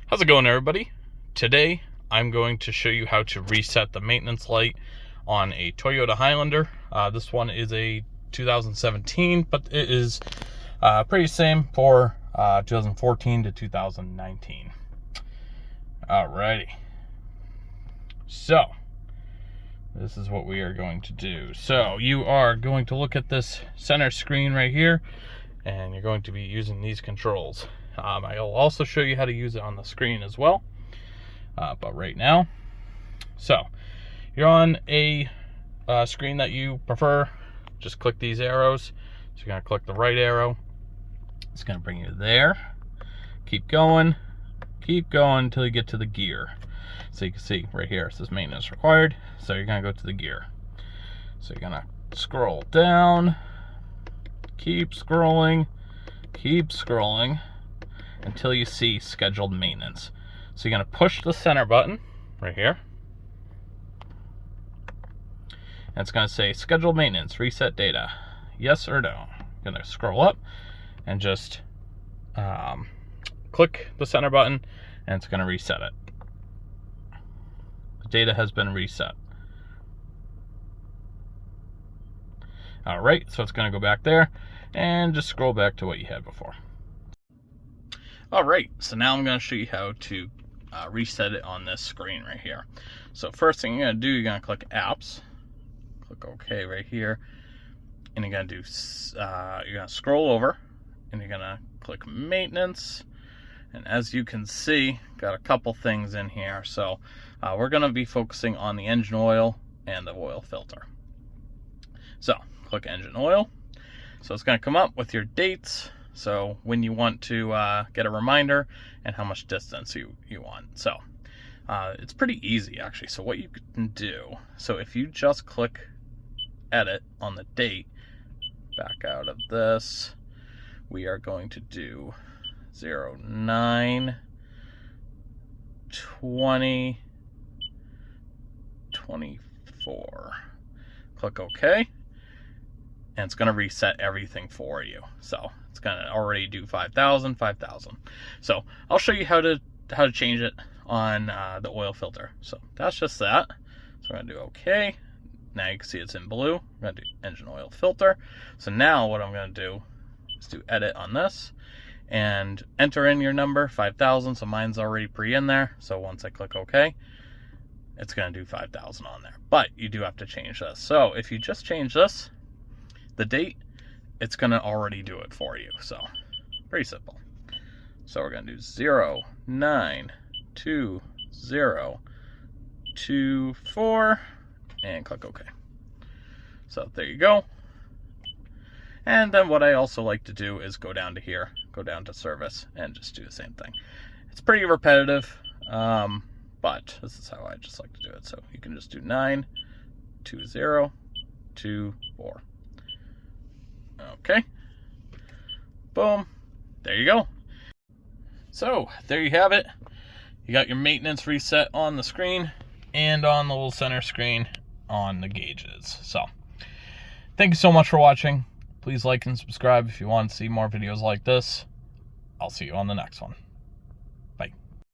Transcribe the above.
How's it going, everybody? Today I'm going to show you how to reset the maintenance light on a Toyota Highlander. This one is a 2017, but it is pretty same for 2014 to 2019. Alrighty. So this is what we are going to do. So you are going to look at this center screen right here, and you're going to be using these controls. I'll also show you how to use it on the screen as well. But right now, so you're on a screen that you prefer. Just click these arrows. So you're going to click the right arrow. It's going to bring you there. Keep going until you get to the gear. So you can see right here, it says maintenance required. So you're going to go to the gear. So you're going to scroll down, keep scrolling until you see scheduled maintenance. So you're going to push the center button right here. And it's going to say scheduled maintenance, reset data, yes or no. You're going to scroll up and just click the center button, and it's going to reset it. The data has been reset. All right, so it's going to go back there and just scroll back to what you had before. All right, so now I'm going to show you how to reset it on this screen right here. So first thing you're going to do, you're going to click apps, click OK right here, and you're going to do you're going to scroll over, and you're going to click maintenance. And as you can see, got a couple things in here. So we're going to be focusing on the engine oil and the oil filter. So click engine oil. So it's going to come up with your dates. So when you want to get a reminder and how much distance you want. So it's pretty easy actually. So what you can do, so if you just click edit on the date, back out of this, we are going to do 09/20/24. Click OK. And it's going to reset everything for you. So it's going to already do 5,000. So I'll show you how to change it on the oil filter. So that's just that. So we're going to do OK. Now you can see it's in blue. We're going to do engine oil filter. So now what I'm going to do is do edit on this and enter in your number, 5,000. So mine's already in there. So once I click OK, it's going to do 5,000 on there. But you do have to change this. So if you just change this, the date, it's going to already do it for you. So pretty simple. So we're going to do 09/20/24 and click OK. So there you go. And then what I also like to do is go down to here, go down to service, and just do the same thing. It's pretty repetitive, but this is how I just like to do it. So you can just do 9/20/24. Okay, boom, there you go. So there you have it. You got your maintenance reset on the screen and on the little center screen on the gauges. So thank you so much for watching. Please like and subscribe if you want to see more videos like this. I'll see you on the next one.